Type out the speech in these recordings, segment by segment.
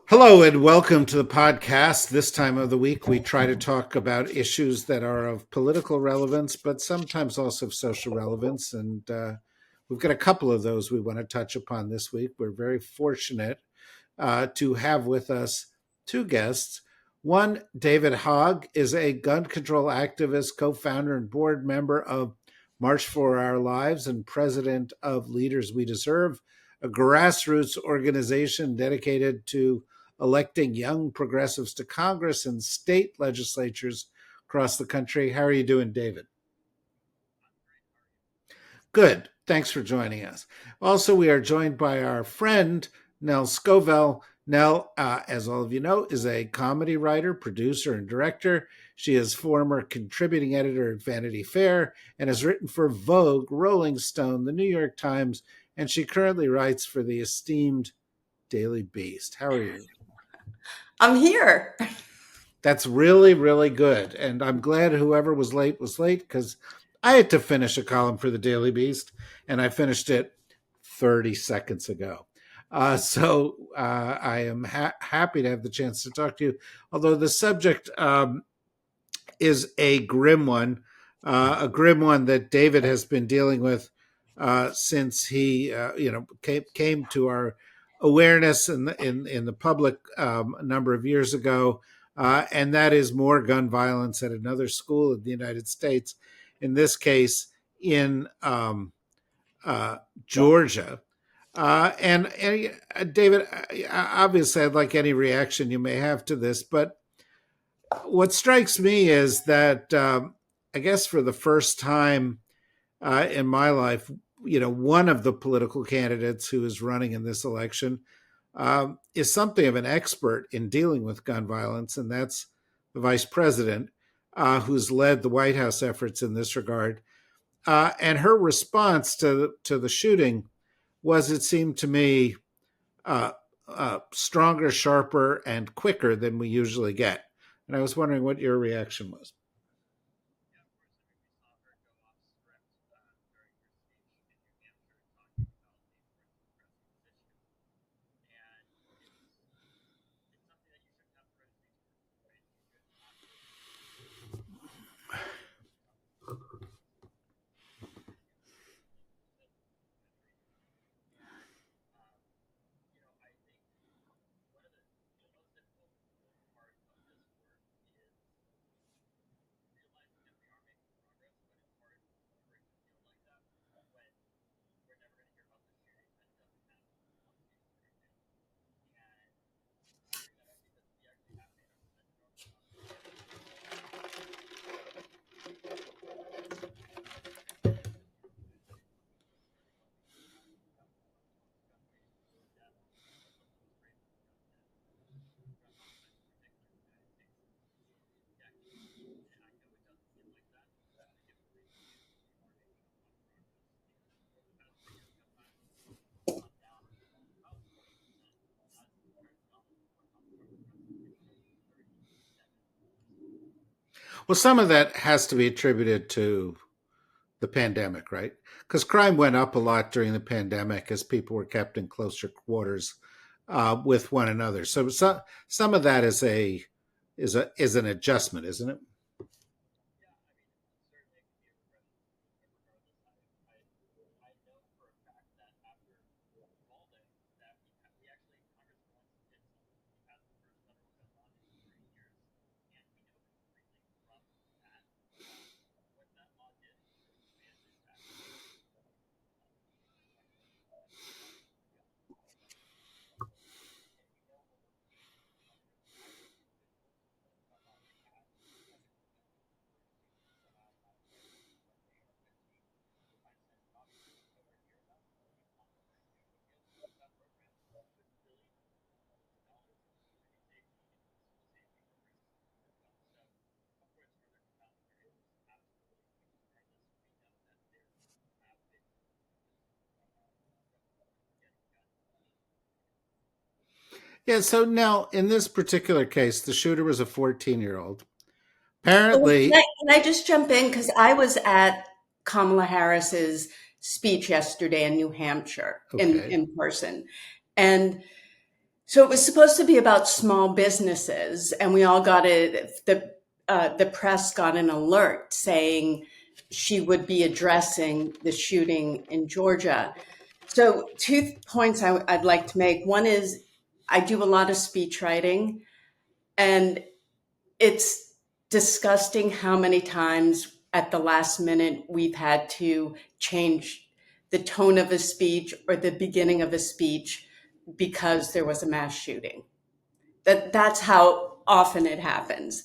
Hello and welcome to the podcast. This time of the week, we try to talk about issues that are of political relevance, but sometimes also of social relevance. And we've got a couple of those we want to touch upon this week. We're very fortunate to have with us two guests. One, David Hogg, is a gun control activist, co founder, and board member of March for Our Lives and president of Leaders We Deserve, a grassroots organization dedicated to electing young progressives to Congress and state legislatures across the country. How are you doing, David? Good. Thanks for joining us. Also, we are joined by our friend, Nell Scovell. Nell, as all of you know, is a comedy writer, producer, and director. She is former contributing editor at Vanity Fair and has written for Vogue, Rolling Stone, the New York Times, and she currently writes for the esteemed Daily Beast. How are you? I'm here. That's really, really good. And I'm glad whoever was late because I had to finish a column for the Daily Beast and I finished it 30 seconds ago. I am happy to have the chance to talk to you. Although the subject is a grim one that David has been dealing with since he, came to our awareness in the public a number of years ago, and that is more gun violence at another school in the United States. In this case, in Georgia. David, obviously, I'd like any reaction you may have to this, but what strikes me is that I guess for the first time in my life, one of the political candidates who is running in this election is something of an expert in dealing with gun violence, and that's the vice president, who's led the White House efforts in this regard. And her response to the shooting was, it seemed to me, uh, stronger, sharper, and quicker than we usually get. And I was wondering what your reaction was. Well, some of that has to be attributed to the pandemic, right? Because crime went up a lot during the pandemic as people were kept in closer quarters with one another. So some of that is an adjustment, isn't it? Yeah. So now, in this particular case, the shooter was a 14-year-old. Oh, Apparently, can I just jump in? Because I was at Kamala Harris's speech yesterday in New Hampshire okay. in person. And So it was supposed to be about small businesses, and we all got it. The press got an alert saying she would be addressing the shooting in Georgia. So, two points I'd like to make. One is I do a lot of speech writing, and it's disgusting how many times at the last minute we've had to change the tone of a speech or the beginning of a speech because there was a mass shooting. That's how often it happens.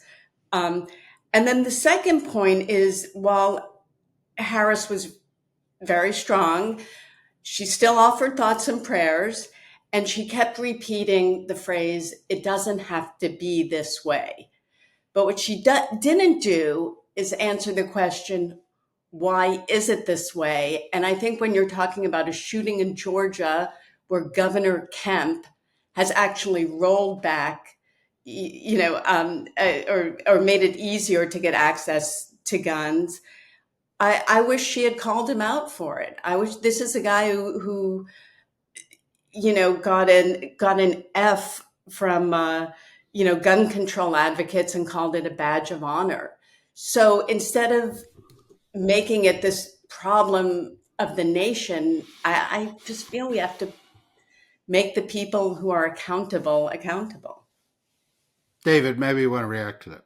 Um, and then the second point is while Harris was very strong, she still offered thoughts and prayers, and she kept repeating the phrase, "It doesn't have to be this way." But what she didn't do is answer the question, why is it this way? And I think when you're talking about a shooting in Georgia where Governor Kemp has actually rolled back, or made it easier to get access to guns, I wish she had called him out for it. I wish this is a guy who got an F from gun control advocates and called it a badge of honor. So instead of making it this problem of the nation, I just feel we have to make the people who are accountable accountable. David, maybe you want to react to that.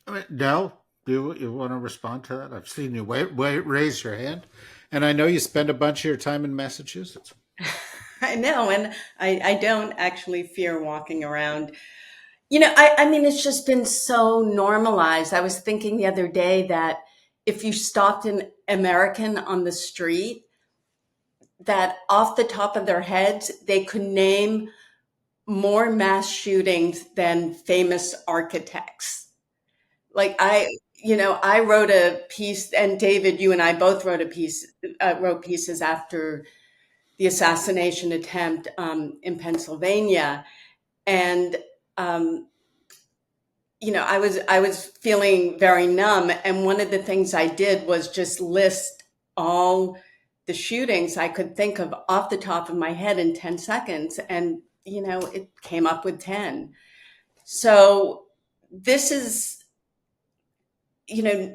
I mean, Nell, do you want to respond to that? I've seen you raise your hand, And I know you spend a bunch of your time in Massachusetts. I know, and I don't actually fear walking around. I mean, it's just been so normalized. I was thinking the other day that if you stopped an American on the street, that off the top of their heads, they could name more mass shootings than famous architects. Like I wrote a piece, and David, you and I both wrote pieces after the assassination attempt in Pennsylvania, and um, I was feeling very numb, and one of the things I did was just list all the shootings I could think of off the top of my head in 10 seconds, and it came up with 10. So this is, you know,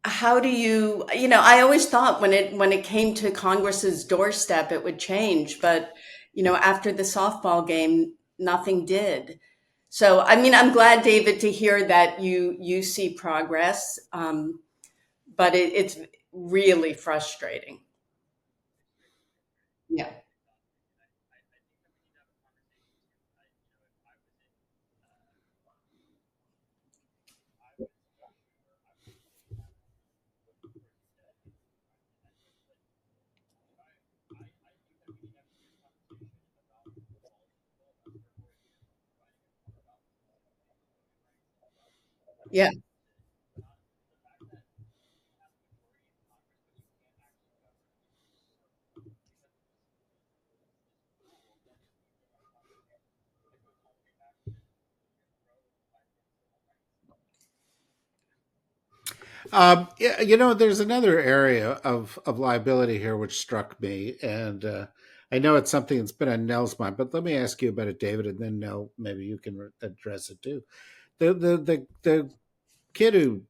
how do I always thought when it came to Congress's doorstep it would change, but after the softball game nothing did. So I mean, I'm glad, David, to hear that you see progress, but it's really frustrating. Yeah. Yeah. Yeah, there's another area of liability here which struck me, and I know it's something that's been on Nell's mind, but let me ask you about it, David, and then Nell, maybe you can address it too. The kid who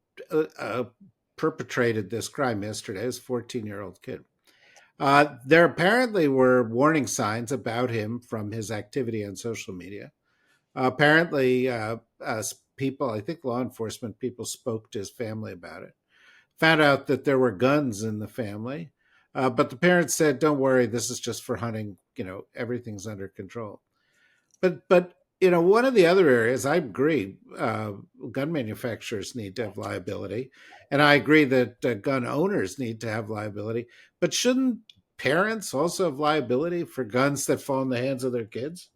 perpetrated this crime yesterday, is a 14-year-old kid. There apparently were warning signs about him from his activity on social media. Apparently, people, I think law enforcement people, spoke to his family about it, found out that there were guns in the family. But the parents said, "Don't worry, this is just for hunting. Everything's under control." But one of the other areas, I agree, gun manufacturers need to have liability, and I agree that gun owners need to have liability. But shouldn't parents also have liability for guns that fall in the hands of their kids?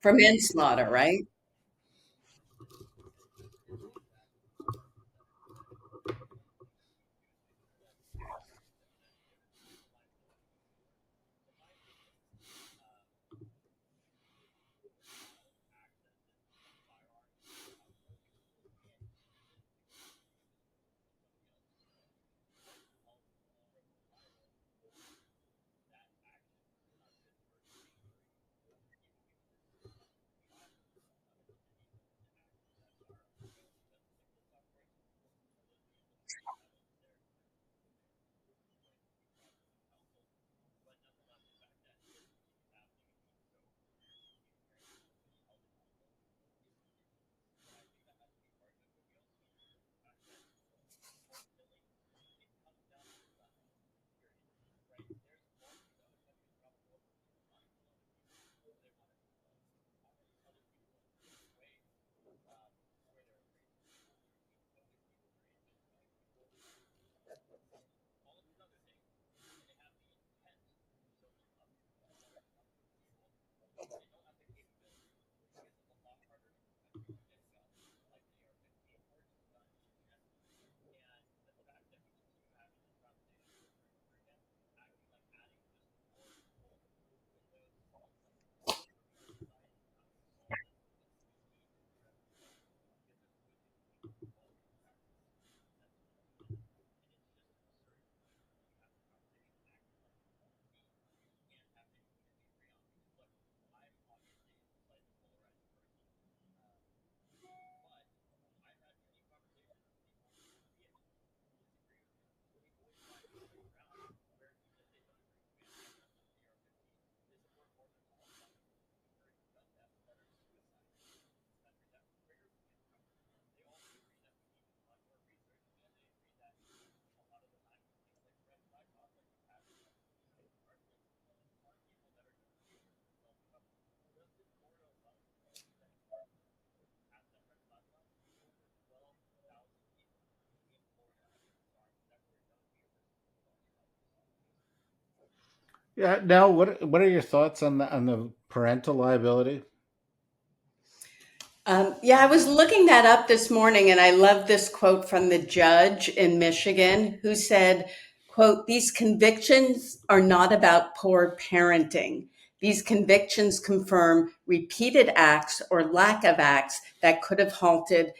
For manslaughter, right? Yeah. Now, what are your thoughts on the parental liability? Yeah, I was looking that up this morning, and I love this quote from the judge in Michigan who said, quote, "These convictions are not about poor parenting. These convictions confirm repeated acts or lack of acts that could have halted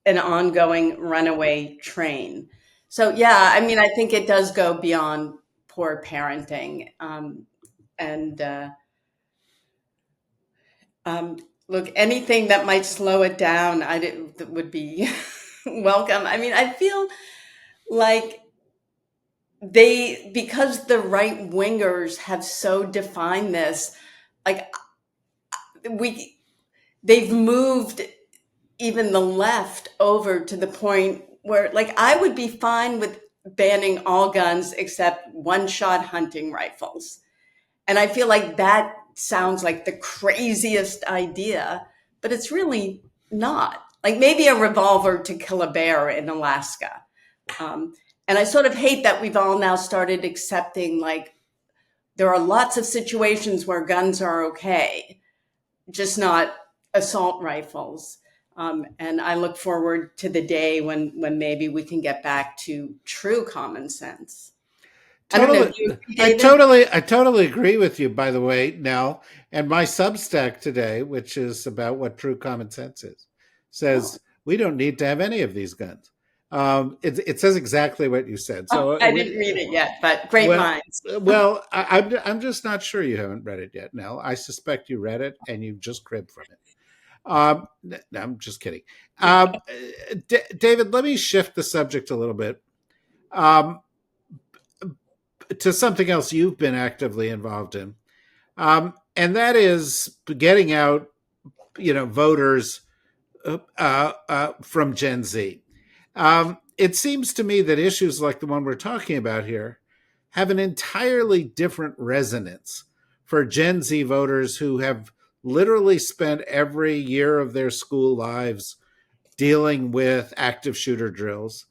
an ongoing runaway train." So, yeah, I mean, I think it does go beyond poor parenting. And Look, anything that might slow it down, that would be welcome. I mean, I feel like because the right wingers have so defined this, like we, they've moved even the left over to the point where, like, I would be fine with banning all guns except one-shot hunting rifles. And I feel like that sounds like the craziest idea, but it's really not. Like maybe a revolver to kill a bear in Alaska. Um, and I sort of hate that we've all now started accepting, like, there are lots of situations where guns are okay, just not assault rifles. And I look forward to the day when maybe we can get back to true common sense. I don't know. Do Totally, you agree, David? I totally agree with you. By the way, Nell, and my Substack today, which is about what true common sense is, Oh, says we don't need to have any of these guns. It says exactly what you said. oh, So I didn't read it yet, but great well, minds. I'm just not sure you haven't read it yet, Nell. I suspect you read it and you just cribbed from it. No, I'm just kidding. David, let me shift the subject a little bit. Um, to something else you've been actively involved in, and that is getting out, voters from Gen Z. It seems to me that issues like the one we're talking about here have an entirely different resonance for Gen Z voters who have literally spent every year of their school lives dealing with active shooter drills,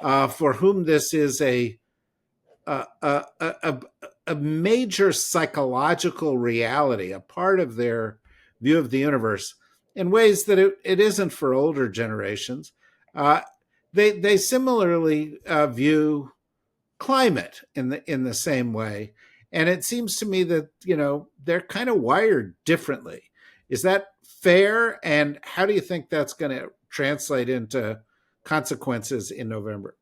for whom this is a, a, a, a major psychological reality, a part of their view of the universe in ways that it isn't for older generations. Uh, they similarly view climate in the same way, and it seems to me that they're kind of wired differently. Is that fair? And how do you think that's going to translate into consequences in November?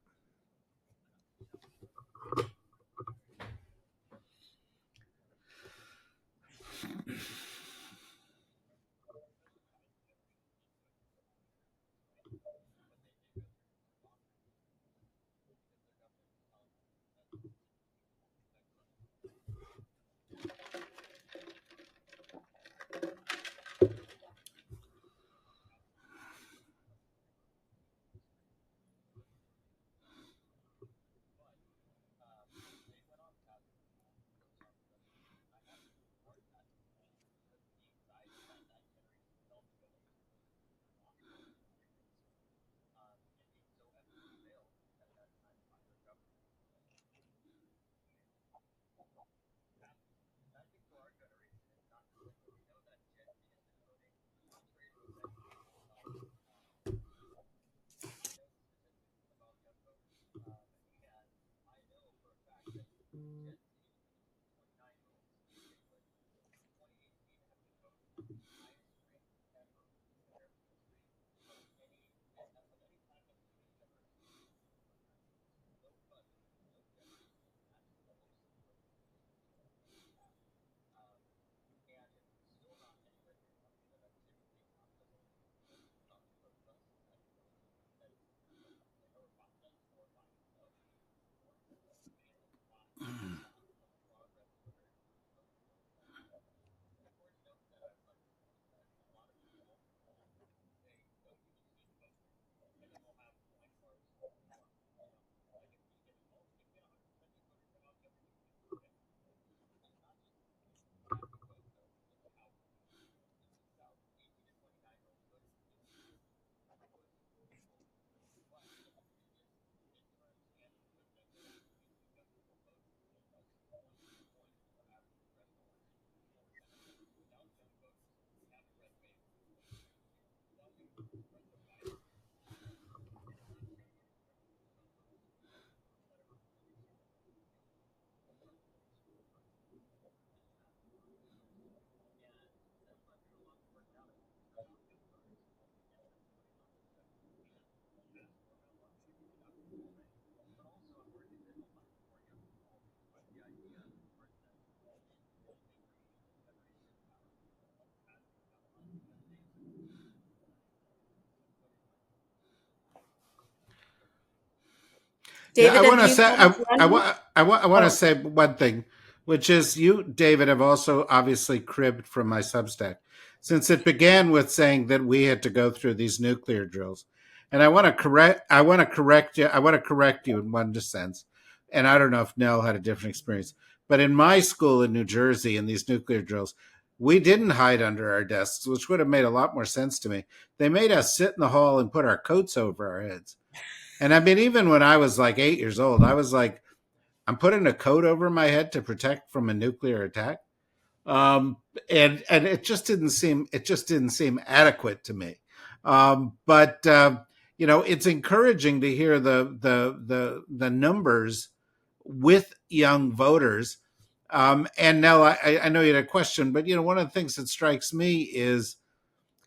Yeah, I David, have want to you say thought of running? I want to Oh, say one thing, which is you, David, have also obviously cribbed from my Substack, since it began with saying that we had to go through these nuclear drills, and I want to correct you in one sense, and I don't know if Nell had a different experience, but in my school in New Jersey, in these nuclear drills, we didn't hide under our desks, which would have made a lot more sense to me. They made us sit in the hall and put our coats over our heads. And I mean, even when I was like 8 years old, I was like, I'm putting a coat over my head to protect from a nuclear attack. Um, and it just didn't seem adequate to me. But you know, it's encouraging to hear the numbers with young voters. And now I know you had a question, but you know, one of the things that strikes me is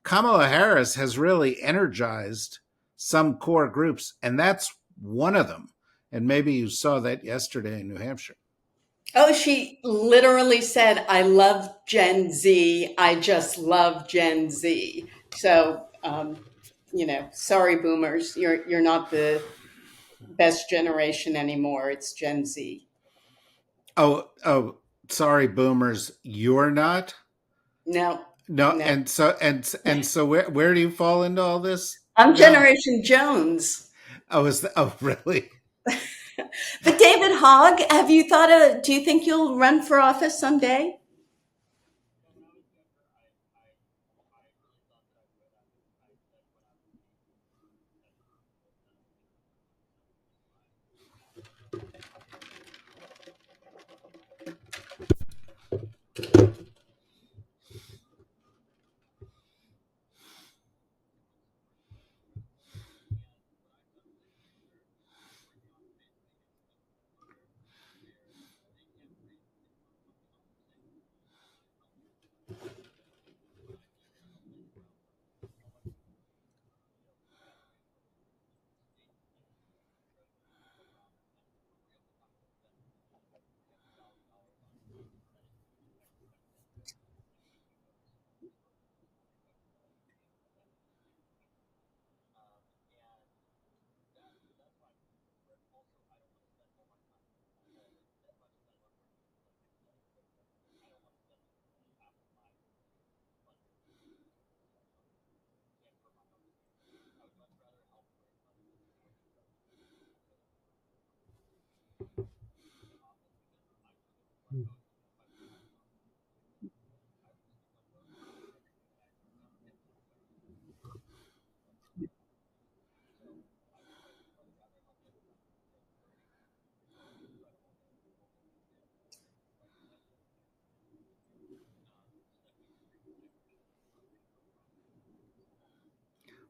Kamala Harris has really energized some core groups, and that's one of them. And maybe you saw that yesterday in New Hampshire. oh, she literally said, "I love Gen Z. I just love Gen Z." So, sorry, boomers, you're not the best generation anymore. It's Gen Z. Oh, sorry, boomers, you're not. No, No, no, and so where do you fall into all this I'm now? Generation Jones. Oh really? But David Hogg, have you thought of? Do you think you'll run for office someday?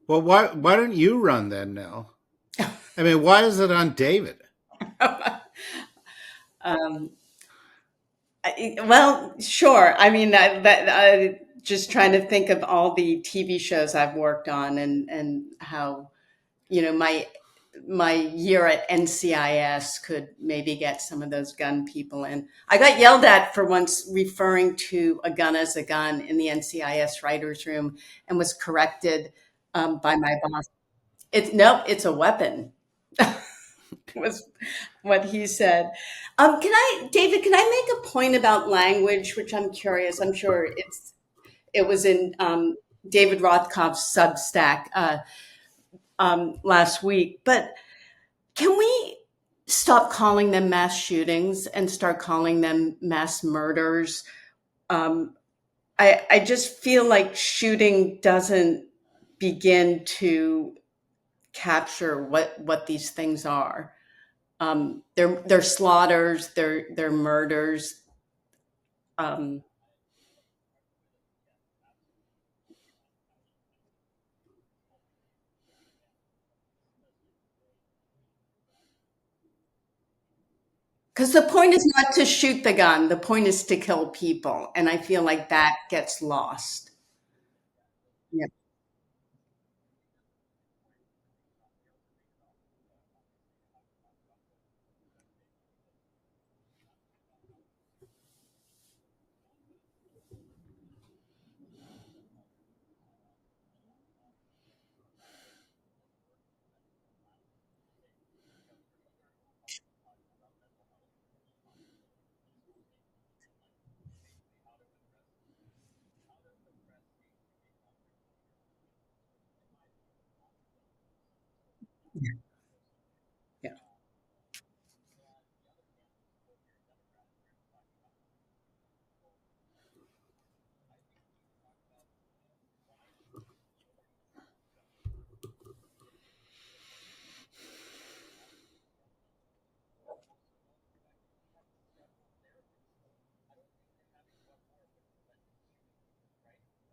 Well, why don't you run then now? I mean, why is it on David? um, well, sure. I mean, I just trying to think of all the TV shows I've worked on and how my year at NCIS could maybe get some of those gun people in. I got yelled at for once referring to a gun as a gun in the NCIS writers' room, and was corrected by my boss. It's nope, it's a weapon. Was what he said. David? Can I make a point about language, which I'm curious. I'm sure it was in David Rothkopf's Substack last week, but can we stop calling them mass shootings and start calling them mass murders? Um, I just feel like shooting doesn't begin to capture what these things are. They're slaughters, they're murders. Um, because the point is not to shoot the gun, the point is to kill people, and I feel like that gets lost. Yeah.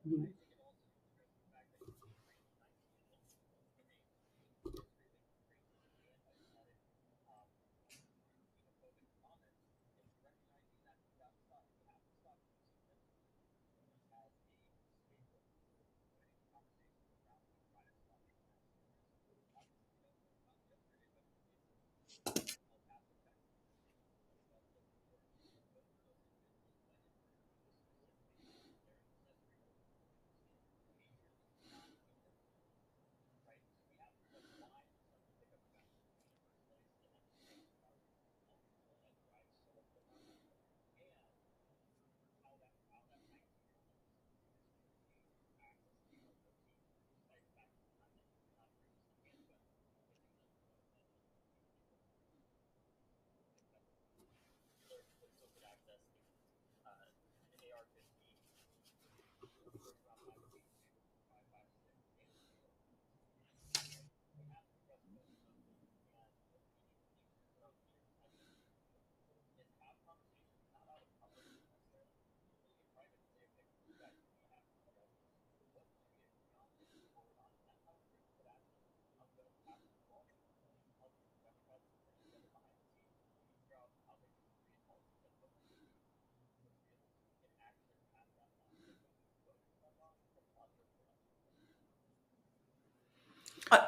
Mhm.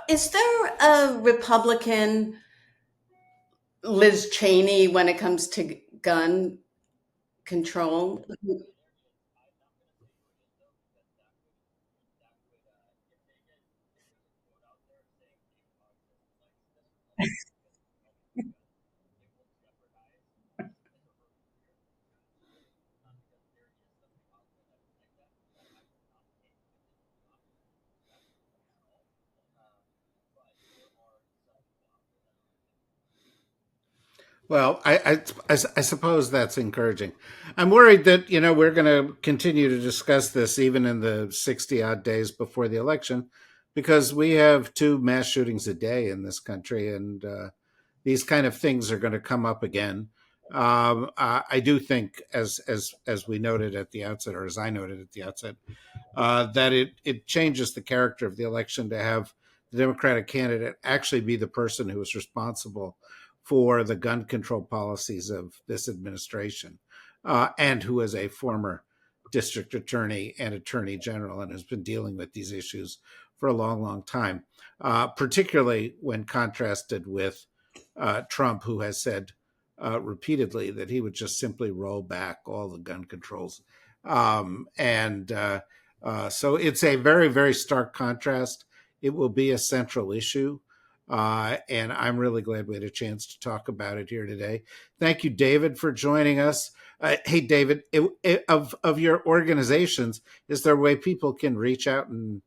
Is there a Republican Liz Cheney when it comes to gun control? Well, I suppose that's encouraging. I'm worried that, we're going to continue to discuss this even in the 60 odd days before the election because we have two mass shootings a day in this country, and these kind of things are going to come up again. I do think, as we noted at the outset, or as I noted at the outset, that it changes the character of the election to have the Democratic candidate actually be the person who is responsible for the gun control policies of this administration, and who is a former district attorney and attorney general and has been dealing with these issues for a long, long time, particularly when contrasted with Trump, who has said repeatedly that he would just simply roll back all the gun controls. And So it's a very, very stark contrast. It will be a central issue. And I'm really glad we had a chance to talk about it here today. Thank you, David, for joining us. Hey, David, of your organizations, is there a way people can reach out and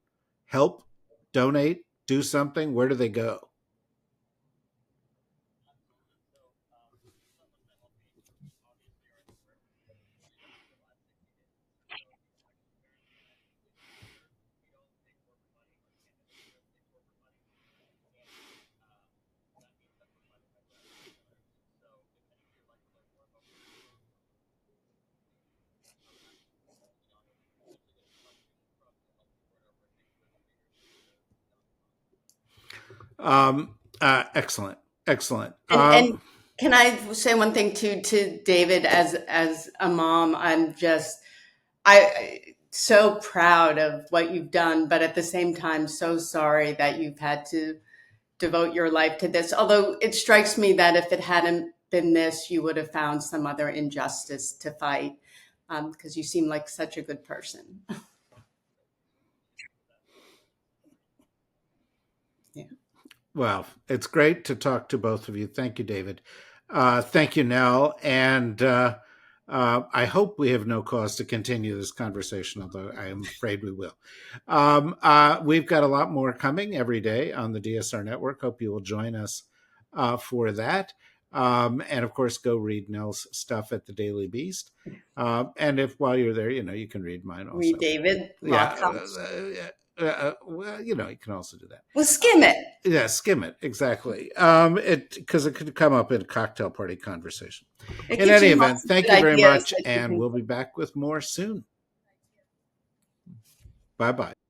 help, donate, do something? Where do they go? Excellent, excellent. And can I say one thing too to David as a mom? I so proud of what you've done, but at the same time, so sorry that you've had to devote your life to this. Although it strikes me that if it hadn't been this, you would have found some other injustice to fight, because you seem like such a good person. Yeah. Well, it's great to talk to both of you. Thank you, David. Thank you, Nell. And I hope we have no cause to continue this conversation, although I am afraid we will. We've got a lot more coming every day on the DSR network. Hope you will join us for that. And of course, go read Nell's stuff at the Daily Beast. And if while you're there, you can read mine also. Read David Yeah. Rothkopf. Well, you can also do that. Well, skim it. Yeah, skim it exactly. It because it could come up in a cocktail party conversation. It In gives any you event, lots of thank good you very ideas much, that you and can. we'll be back with more soon. Bye bye.